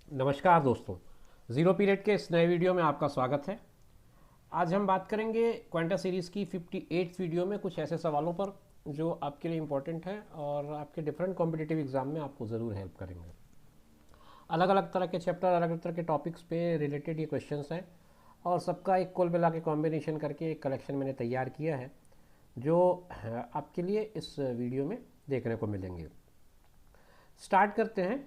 नमस्कार दोस्तों, zero period के इस नए वीडियो में आपका स्वागत है। आज हम बात करेंगे क्वांटा सीरीज़ की 58th वीडियो में कुछ ऐसे सवालों पर जो आपके लिए इम्पोर्टेंट है और आपके डिफरेंट कॉम्पिटिटिव एग्जाम में आपको ज़रूर हेल्प करेंगे। अलग अलग तरह के चैप्टर, अलग अलग तरह के टॉपिक्स पे रिलेटेड ये क्वेश्चंस हैं और सबका एक कुल मिला के कॉम्बिनेशन करके एक कलेक्शन मैंने तैयार किया है जो आपके लिए इस वीडियो में देखने को मिलेंगे। स्टार्ट करते हैं।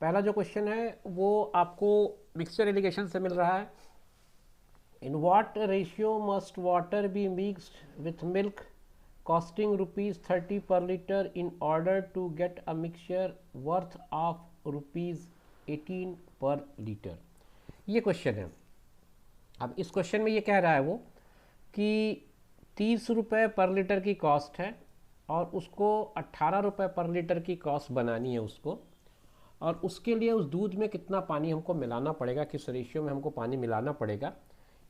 पहला जो क्वेश्चन है वो आपको मिक्सचर एलिगेशन से मिल रहा है। In what ratio must water be mixed with milk costing ₹30 per litre in order to get a mixture worth of ₹18 per litre. ये क्वेश्चन है। अब इस क्वेश्चन में ये कह रहा है वो कि 30 रुपये पर लीटर की कॉस्ट है और उसको 18 रुपये पर लीटर की कॉस्ट बनानी है उसको, और उसके लिए उस दूध में कितना पानी हमको मिलाना पड़ेगा, किस रेशियो में हमको पानी मिलाना पड़ेगा,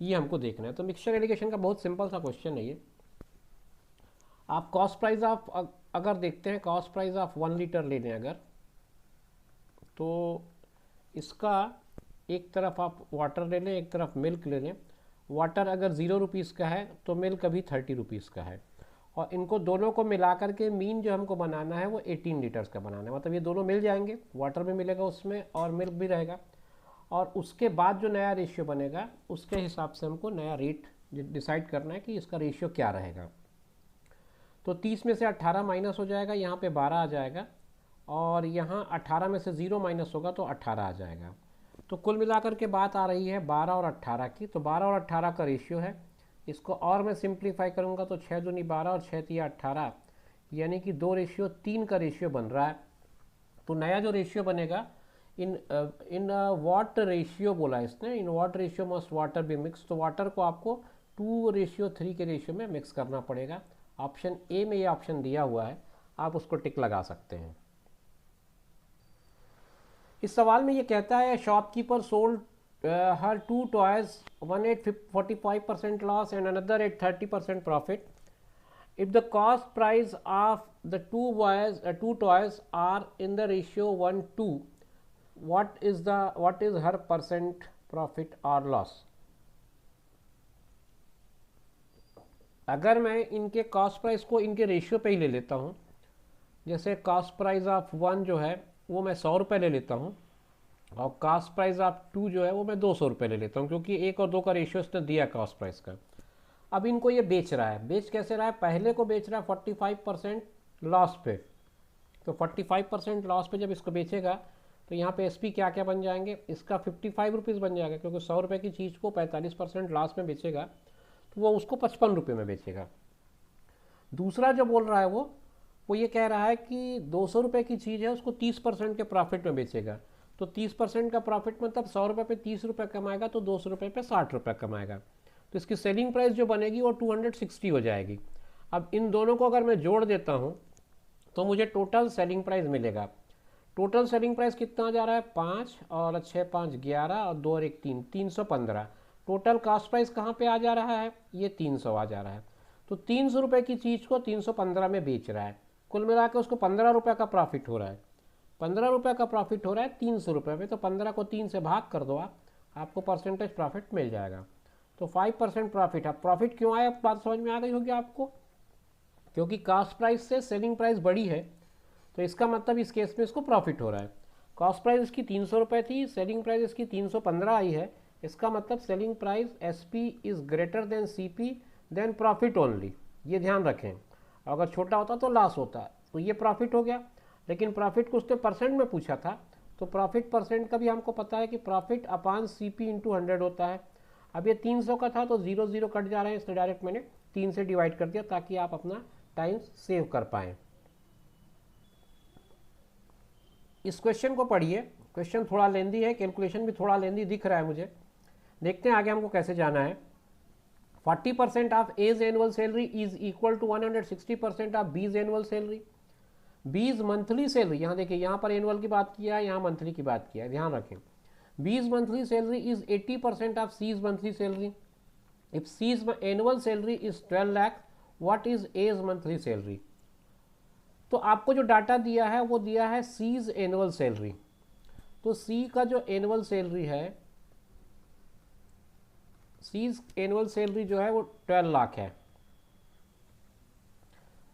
ये हमको देखना है। तो मिक्सचर एलिगेशन का बहुत सिंपल सा क्वेश्चन है ये। आप कॉस्ट प्राइस ऑफ अगर देखते हैं, कॉस्ट प्राइस ऑफ 1 लीटर ले लें अगर, तो इसका एक तरफ आप वाटर ले लें, एक तरफ मिल्क ले लें। वाटर अगर ₹0 का है तो मिल्क अभी ₹30 का है, और इनको दोनों को मिला करके मीन जो हमको बनाना है वो 18 लीटर्स का बनाना है। मतलब ये दोनों मिल जाएंगे, वाटर भी मिलेगा उसमें और मिल्क भी रहेगा, और उसके बाद जो नया रेशियो बनेगा उसके हिसाब से हमको नया रेट डिसाइड करना है कि इसका रेशियो क्या रहेगा। तो 30 में से 18 माइनस हो जाएगा, यहाँ पे 12 आ जाएगा, और यहाँ 18 में से 0 माइनस होगा तो 18 आ जाएगा। तो कुल मिलाकर के बात आ रही है 12 और 18 की। तो 12 और 18 का रेशियो है। इसको और मैं सिंप्लीफाई करूँगा तो 6 दूनी 12 और 6 तिया 18, यानी कि 2:3 का रेशियो बन रहा है। तो नया जो रेशियो बनेगा, इन वाट रेशियो बोला इसने, in what ratio must water be mix. तो वाटर को आपको 2:3 के रेशियो में मिक्स करना पड़ेगा। ऑप्शन ए में ये ऑप्शन दिया हुआ है, आप उसको टिक लगा सकते हैं। इस सवाल में ये कहता है shopkeeper sold her 2 toys, one at 45% loss and another at 30% profit. If the cost price of the two toys are in the ratio 1:2, what is her percent profit or loss? अगर मैं इनके कॉस्ट प्राइस को इनके ratio पे ही ले लेता हूँ, जैसे कॉस्ट प्राइस ऑफ 1 जो है वो मैं 100 रुपये ले लेता हूँ, और कास्ट प्राइस ऑफ 2 जो है वो मैं 200 रुपये ले लेता हूँ, क्योंकि 1 और 2 का रेशियो इसने दिया कास्ट प्राइस का। अब इनको ये बेच रहा है, बेच कैसे रहा है? पहले को बेच रहा है 45% लॉस पे। तो 45% लॉस पे जब इसको बेचेगा तो यहाँ पे एसपी क्या क्या बन जाएंगे, इसका 55 रुपीज़ बन जाएगा, क्योंकि 100 रुपये की चीज़ को 45% लॉस में बेचेगा तो वो उसको 55 रुपये में बेचेगा। दूसरा जो बोल रहा है वो ये कह रहा है कि 200 रुपये की चीज़ है उसको 30% के प्रॉफिट में बेचेगा। तो 30% का प्रॉफिट मतलब 100 रुपये पे 30 रुपये कमाएगा तो 200 रुपये पे 60 रुपये कमाएगा। तो इसकी सेलिंग प्राइस जो बनेगी वो 260 हो जाएगी। अब इन दोनों को अगर मैं जोड़ देता हूँ तो मुझे टोटल सेलिंग प्राइस मिलेगा। टोटल सेलिंग प्राइस कितना आ जा रहा है? 5 और 6 5 11 और 2 और 1 3, 315। टोटल कॉस्ट प्राइस कहाँ पे आ जा रहा है? ये 300 आ जा रहा है। तो 300 रुपये की चीज़ को 315 में बेच रहा है। कुल मिला के उसको 15 रुपये का प्रॉफिट हो रहा है। 15 रुपये का प्रॉफिट हो रहा है 300 रुपये में। तो 15 को 3 से भाग कर दो आपको परसेंटेज प्रॉफिट मिल जाएगा। तो 5% प्रॉफिट। अब प्रॉफिट क्यों आया, बात समझ में आ गई होगी आपको, क्योंकि कास्ट प्राइस से सेलिंग प्राइस बड़ी है, तो इसका मतलब इस केस में इसको प्रॉफिट हो रहा है। कॉस्ट प्राइस इसकी 300 रुपये थी, सेलिंग प्राइस इसकी 315 आई है। इसका मतलब selling price SP is greater than CP then profit only. ये ध्यान रखें, अगर छोटा होता तो लॉस होता। तो ये प्रॉफिट हो गया, लेकिन प्रॉफिट को उसने परसेंट में पूछा था, तो प्रॉफिट परसेंट का भी हमको पता है कि प्रॉफिट अपॉन सीपी इंटू 100 होता है। अब ये 300 का था तो 0 0 कट जा रहे हैं, इसलिए डायरेक्ट मैंने 3 से डिवाइड कर दिया ताकि आप अपना टाइम सेव कर पाएँ। इस क्वेश्चन को पढ़िए, क्वेश्चन थोड़ा लेंदी है, कैलकुलेशन भी थोड़ा लेंदी दिख रहा है मुझे। देखते हैं आगे हमको कैसे जाना है। 40% of A's annual salary is equal to 160% of B's annual salary. B's monthly salary, यहाँ देखिए, यहाँ पर एनुअल की बात किया है, यहाँ मंथली की बात किया है, ध्यान रखें। B's monthly salary is 80% of C's monthly salary. If C's annual salary is 12 lakh, what is A's monthly salary? तो आपको जो डाटा दिया है वो दिया है सीज एनुअल सैलरी। तो सी का जो एनुअल सैलरी है, सी एनुअल सैलरी जो है वो 12 लाख है,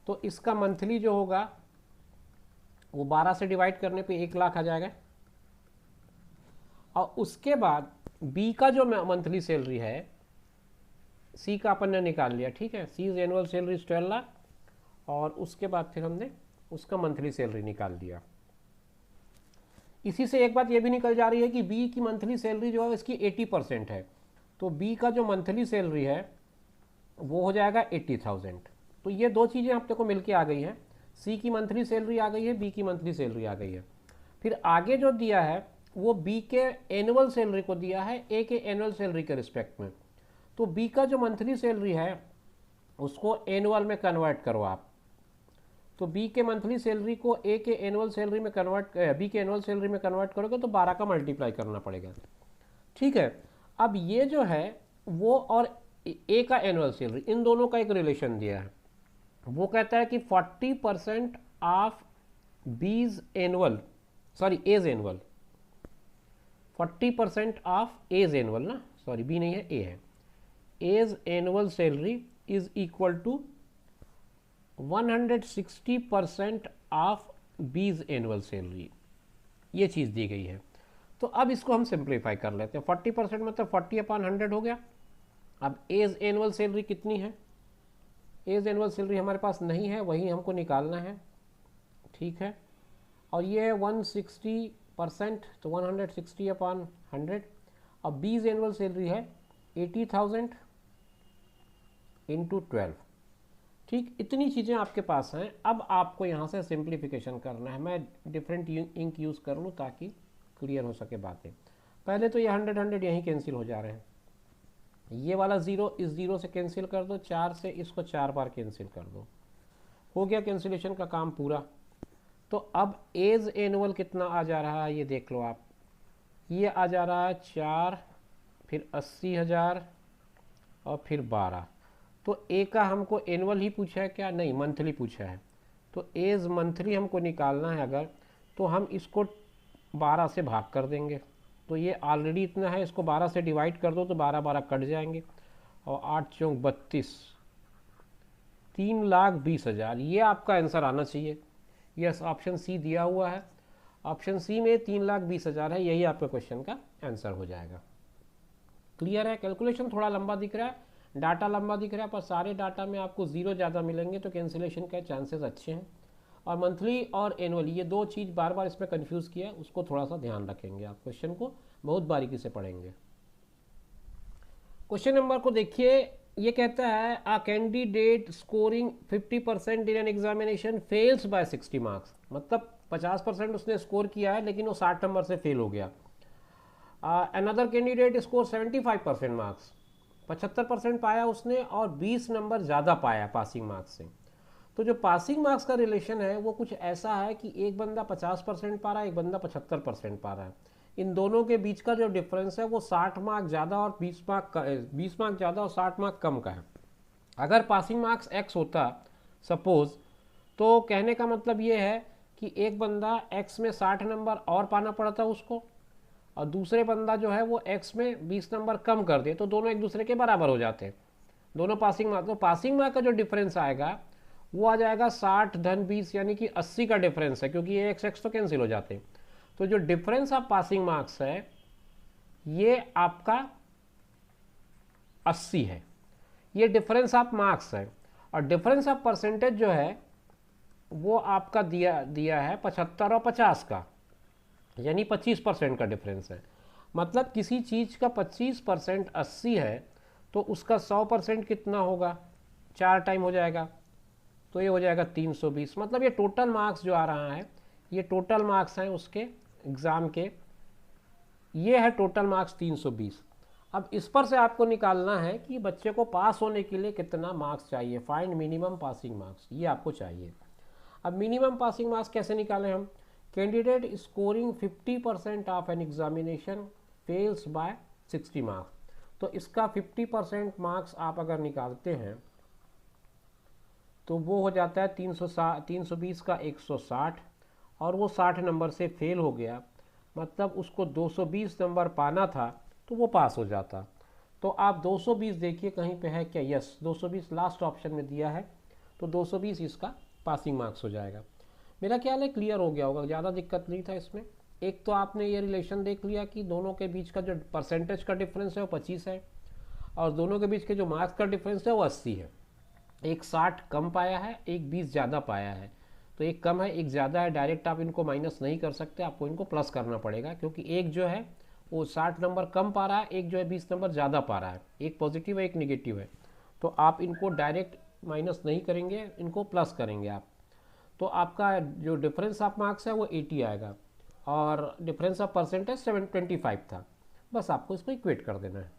तो इसका मंथली जो होगा वो 12 से डिवाइड करने पे 1 लाख आ जाएगा। और उसके बाद बी का जो मंथली सैलरी है, सी का अपन ने निकाल लिया, ठीक है, सी इज एनुअल सैलरी 12 लाख, और उसके बाद फिर हमने उसका मंथली सैलरी निकाल दिया। इसी से एक बात ये भी निकल जा रही है कि बी की मंथली सैलरी जो है इसकी 80% है, तो बी का जो मंथली सैलरी है वो हो जाएगा 80,000। तो ये दो चीज़ें अपने को मिलके आ गई हैं, सी की मंथली सैलरी आ गई है, बी की मंथली सैलरी आ गई है। फिर आगे जो दिया है वो बी के एनुअल सैलरी को दिया है ए के एनुअल सैलरी के रिस्पेक्ट में। तो बी का जो मंथली सैलरी है उसको एनुअल में कन्वर्ट करो आप, तो बी के मंथली सैलरी को ए के एनुअल सैलरी में कन्वर्ट, बी के एनुअल सैलरी में कन्वर्ट करोगे तो 12 का मल्टीप्लाई करना पड़ेगा, ठीक है। अब ये जो है वो और ए का एनुअल सैलरी, इन दोनों का एक रिलेशन दिया है। वो कहता है कि 40% of B's annual, sorry A's annual, 40% of A's annual ना, सॉरी बी नहीं है, ए है, A's annual salary is equal to 160% of B's annual salary, ये चीज़ दी गई है। तो अब इसको हम सिंप्लीफाई कर लेते हैं। 40% मतलब 40/100 हो गया। अब एज एनुअल सैलरी कितनी है, एज एनुअल सैलरी हमारे पास नहीं है, वही हमको निकालना है, ठीक है। और ये है 160%, तो 160/100। अब बीज एनुअल सैलरी है 80,000 इंटू 12, ठीक। इतनी चीज़ें आपके पास हैं। अब आपको यहाँ से सिंप्लीफिकेशन करना है। मैं डिफरेंट इंक यूज़ कर लूँ ताकि क्लियर हो सके बातें। पहले तो ये 100 यहीं कैंसिल हो जा रहे हैं, ये वाला 0 इस 0 से कैंसिल कर दो, 4 से इसको 4 बार कैंसिल कर दो, हो गया कैंसिलेशन का काम पूरा। तो अब एज एनुअल कितना आ जा रहा है ये देख लो आप, ये आ जा रहा है 4, फिर 80,000 और फिर 12। तो ए का हमको एनुअल ही पूछा है क्या, नहीं मंथली पूछा है। तो एज मंथली हमको निकालना है अगर, तो हम इसको 12 से भाग कर देंगे, तो ये ऑलरेडी इतना है, इसको 12 से डिवाइड कर दो तो 12 कट जाएंगे, और 8 चौक 32, 3,20,000, ये आपका आंसर आना चाहिए। यस, ऑप्शन सी दिया हुआ है, ऑप्शन सी में 3,20,000 है, यही आपके क्वेश्चन का आंसर हो जाएगा। क्लियर है। कैलकुलेशन थोड़ा लंबा दिख रहा है, डाटा लंबा दिख रहा है, पर सारे डाटा में आपको 0 ज़्यादा मिलेंगे, तो कैंसिलेशन के चांसेस अच्छे हैं। और मंथली और एनुअली ये दो चीज़ बार बार इसमें कंफ्यूज किया, उसको थोड़ा सा ध्यान रखेंगे, आप क्वेश्चन को बहुत बारीकी से पढ़ेंगे। क्वेश्चन नंबर को देखिए, ये कहता है a candidate scoring 50% in an examination fails by 60 marks, मतलब 50% उसने स्कोर किया है लेकिन वो 60 नंबर से फेल हो गया। अनदर कैंडिडेट स्कोर 75% मार्क्स, 75% पाया उसने और 20 नंबर ज़्यादा पाया पासिंग मार्क्स से। तो जो पासिंग मार्क्स का रिलेशन है वो कुछ ऐसा है कि एक बंदा 50% पा रहा है, एक बंदा 75% पा रहा है। इन दोनों के बीच का जो डिफरेंस है वो 60 मार्क ज़्यादा और 20 मार्क ज़्यादा और 60 मार्क कम का है। अगर पासिंग मार्क्स x होता सपोज, तो कहने का मतलब ये है कि एक बंदा x में 60 नंबर और पाना पड़ता उसको, और दूसरे बंदा जो है वो x में 20 नंबर कम कर दे, तो दोनों एक दूसरे के बराबर हो जाते हैं, दोनों पासिंग मार्क। तो पासिंग मार्क का जो डिफरेंस आएगा वो आ जाएगा 60 धन 20, यानी कि 80 का डिफरेंस है, क्योंकि ये x तो कैंसिल हो जाते हैं। तो जो डिफरेंस ऑफ पासिंग मार्क्स है ये आपका 80 है, ये डिफरेंस ऑफ मार्क्स है। और डिफरेंस ऑफ परसेंटेज जो है वो आपका दिया है 75 और 50 का, यानी 25% का डिफरेंस है। मतलब किसी चीज़ का 25% 80 है तो उसका 100% कितना होगा, 4 टाइम हो जाएगा, तो ये हो जाएगा 320। मतलब ये टोटल मार्क्स जो आ रहा है, ये टोटल मार्क्स हैं उसके एग्ज़ाम के, ये है टोटल मार्क्स 320। अब इस पर से आपको निकालना है कि बच्चे को पास होने के लिए कितना मार्क्स चाहिए, फाइंड मिनिमम पासिंग मार्क्स, ये आपको चाहिए। अब मिनिमम पासिंग मार्क्स कैसे निकालें हम, candidate scoring 50% of an examination fails by 60 marks, तो इसका 50% मार्क्स आप अगर निकालते हैं तो वो हो जाता है 320 का 160, और वो 60 नंबर से फेल हो गया। मतलब उसको 220 नंबर पाना था तो वो पास हो जाता। तो आप 220 देखिए कहीं पे है क्या, यस 220 लास्ट ऑप्शन में दिया है, तो 220 इसका पासिंग मार्क्स हो जाएगा। मेरा ख्याल है क्लियर हो गया होगा, ज़्यादा दिक्कत नहीं था इसमें। एक तो आपने ये रिलेशन देख लिया कि दोनों के बीच का जो परसेंटेज का डिफरेंस है वो 25 है, और दोनों के बीच के जो मार्क्स का डिफरेंस है वो 80 है। एक 60 कम पाया है, एक 20 ज़्यादा पाया है। तो एक कम है एक ज़्यादा है, डायरेक्ट आप इनको माइनस नहीं कर सकते, आपको इनको प्लस करना पड़ेगा, क्योंकि एक जो है वो 60 नंबर कम पा रहा है, एक जो है 20 नंबर ज़्यादा पा रहा है, एक पॉजिटिव है एक निगेटिव है। तो आप इनको डायरेक्ट माइनस नहीं करेंगे, इनको प्लस करेंगे आप। तो आपका जो डिफरेंस ऑफ मार्क्स है वो 80 आएगा, और डिफरेंस ऑफ परसेंटेज 725 था। बस आपको इसको इक्वेट कर देना है।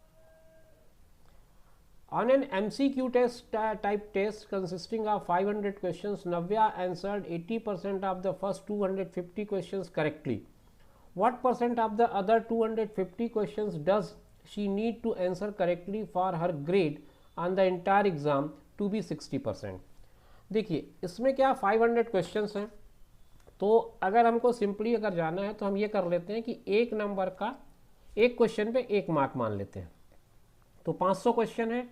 On an MCQ test type test consisting of 500 questions, Navya answered 80% of the first 250 questions correctly. What percent of the other 250 questions does she need to answer correctly for her grade on the entire exam to be 60%? देखिए इसमें क्या 500 questions हैं, तो अगर हमको simply अगर जाना है तो हम ये कर लेते हैं कि एक नंबर का एक क्वेश्चन पे एक मार्क मान लेते हैं। तो 500 क्वेश्चन है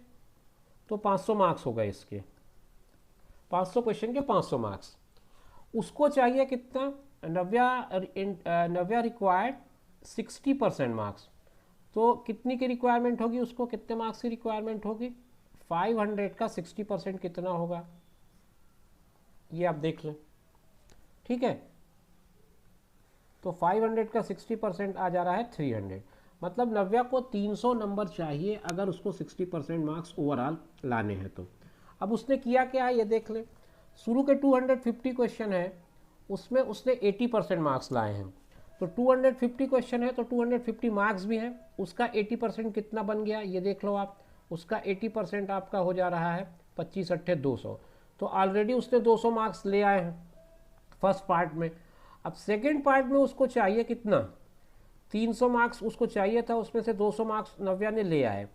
तो 500 मार्क्स हो गए इसके, 500 क्वेश्चन के 500 मार्क्स। उसको चाहिए कितना, नव्या रिक्वायर्ड 60% मार्क्स। तो कितनी की रिक्वायरमेंट होगी उसको, कितने मार्क्स की रिक्वायरमेंट होगी, 500 का 60% कितना होगा ये आप देख लें, ठीक है। तो 500 का 60% आ जा रहा है 300, मतलब नव्या को 300 नंबर चाहिए अगर उसको 60% मार्क्स ओवरऑल लाने हैं। तो अब उसने किया क्या है ये देख लें। शुरू के 250 क्वेश्चन है उसमें उसने 80% मार्क्स लाए हैं। तो 250 क्वेश्चन है तो 250 मार्क्स भी हैं, उसका 80% कितना बन गया ये देख लो आप। उसका 80% आपका हो जा रहा है 25 अट्ठे 200। तो ऑलरेडी उसने 200 मार्क्स ले आए हैं फर्स्ट पार्ट में। अब सेकेंड पार्ट में उसको चाहिए कितना, 300 मार्क्स उसको चाहिए था, उसमें से 200 मार्क्स नव्या ने ले आए।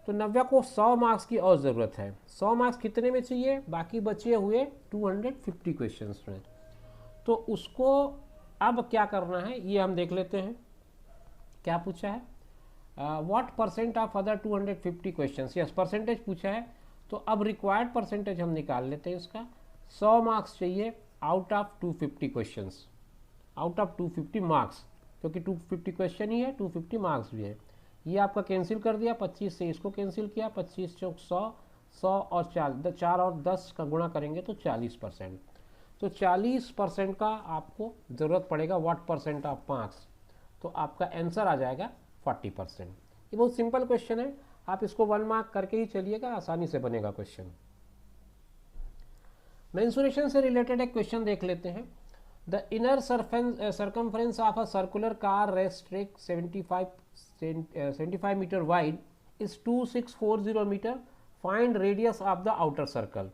तो नव्या को 100 मार्क्स की और ज़रूरत है। 100 मार्क्स कितने में चाहिए, बाकी बचे हुए 250 क्वेश्चंस में। तो उसको अब क्या करना है ये हम देख लेते हैं। क्या पूछा है, what percent of other 250 questions, yes percentage पूछा है। तो अब रिक्वायर्ड परसेंटेज हम निकाल लेते हैं इसका। 100 मार्क्स चाहिए out of 250 questions, out of 250 marks, क्योंकि 250 क्वेश्चन ही है 250 मार्क्स भी है। ये आपका कैंसिल कर दिया, 25 से इसको कैंसिल किया, 25 चौक 100, 100 और 4 और 10 का गुणा करेंगे तो 40%। तो 40% का आपको ज़रूरत पड़ेगा व्हाट परसेंट ऑफ मार्क्स। तो आपका आंसर आ जाएगा 40%। ये बहुत सिंपल क्वेश्चन है, आप इसको 1 मार्क करके ही चलिएगा, आसानी से बनेगा क्वेश्चन। मेंसुरेशन से रिलेटेड एक क्वेश्चन देख लेते हैं। The inner circumference of a circular car racetrack 75 meter wide is 2640 meter. Find radius of the outer circle.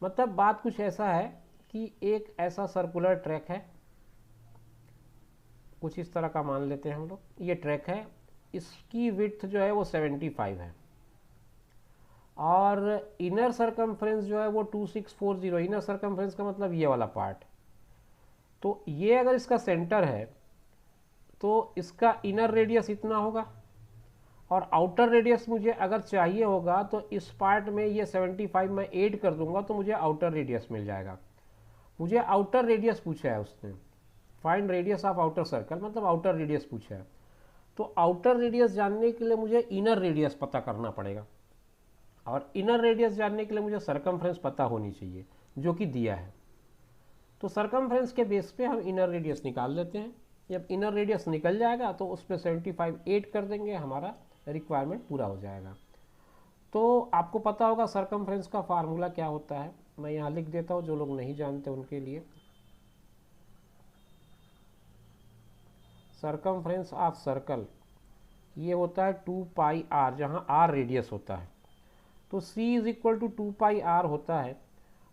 मतलब बात कुछ ऐसा है कि एक ऐसा सर्कुलर ट्रैक है, कुछ इस तरह का मान लेते हैं हम लोग, ये ट्रैक है, इसकी विड्थ जो है वो 75 है, और इनर सर्कमफ्रेंस जो है वो 2640। इनर सर्कमफ्रेंस का मतलब ये वाला पार्ट। तो ये अगर इसका सेंटर है तो इसका इनर रेडियस इतना होगा, और आउटर रेडियस मुझे अगर चाहिए होगा तो इस पार्ट में ये 75 मैं ऐड कर दूंगा तो मुझे आउटर रेडियस मिल जाएगा। मुझे आउटर रेडियस पूछा है उसने, find radius of outer circle, मतलब आउटर रेडियस पूछा है। तो आउटर रेडियस जानने के लिए मुझे इनर रेडियस पता करना पड़ेगा, और इनर रेडियस जानने के लिए मुझे सर्कमफ्रेंस पता होनी चाहिए जो कि दिया है। तो सर्कमफ्रेंस के बेस पे हम इनर रेडियस निकाल लेते हैं। जब इनर रेडियस निकल जाएगा तो उस पर 75 ऐड कर देंगे, हमारा रिक्वायरमेंट पूरा हो जाएगा। तो आपको पता होगा सर्कमफ्रेंस का फार्मूला क्या होता है, मैं यहाँ लिख देता हूँ जो लोग नहीं जानते उनके लिए। सर्कमफ्रेंस ऑफ सर्कल ये होता है 2 पाई आर, जहाँ आर रेडियस होता है। तो c is equal to 2 pi r होता है,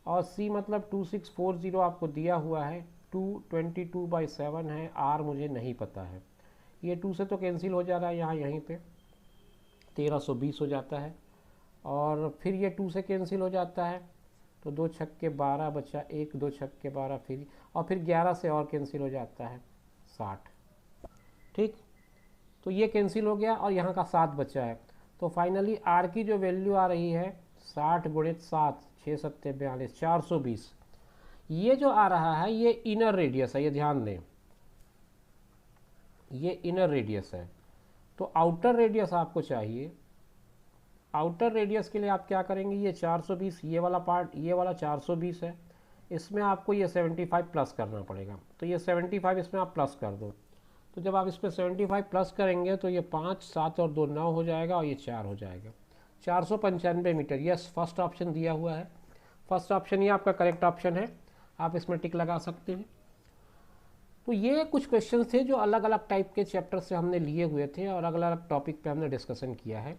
और c मतलब 2640 आपको दिया हुआ है, 222/7 है, r मुझे नहीं पता है। ये 2 से तो कैंसिल हो जा रहा है, यहाँ यहीं पे 1320 हो जाता है, और फिर ये 2 से कैंसिल हो जाता है, तो 2 छक्के 12 बचा, 1 2 छक्के 12 फिर, और फिर 11 से और कैंसिल हो जाता है 60। ठीक, तो ये कैंसिल हो गया और यहाँ का 7 बचा है। तो फाइनली आर की जो वैल्यू आ रही है 60 गुणित 7, 6 सत्ते 42, 420। ये जो आ रहा है ये इनर रेडियस है, ये ध्यान दें, ये इनर रेडियस है। तो आउटर रेडियस आपको चाहिए। आउटर रेडियस के लिए आप क्या करेंगे, ये 420, ये वाला पार्ट, ये वाला 420 है, इसमें आपको ये 75 प्लस करना पड़ेगा। तो ये 75 इसमें आप प्लस कर दो। तो जब आप इसमें 75 प्लस करेंगे तो ये 5, 7 और 2 9 हो जाएगा और ये 4 हो जाएगा। 495 मीटर। यस, फर्स्ट ऑप्शन दिया हुआ है, फर्स्ट ऑप्शन ही आपका करेक्ट ऑप्शन है, आप इसमें टिक लगा सकते हैं। तो ये कुछ क्वेश्चन थे जो अलग अलग टाइप के चैप्टर से हमने लिए हुए थे और अलग अलग टॉपिक पे हमने डिस्कशन किया है।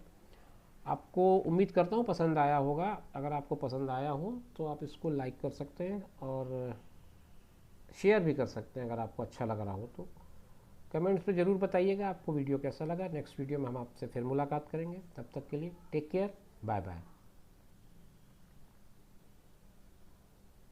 आपको उम्मीद करता हूँ पसंद आया होगा। अगर आपको पसंद आया हो तो आप इसको लाइक कर सकते हैं और शेयर भी कर सकते हैं। अगर आपको अच्छा लग रहा हो तो कमेंट्स में ज़रूर बताइएगा आपको वीडियो कैसा लगा। नेक्स्ट वीडियो में हम आपसे फिर मुलाकात करेंगे, तब तक के लिए टेक केयर, बाय बाय।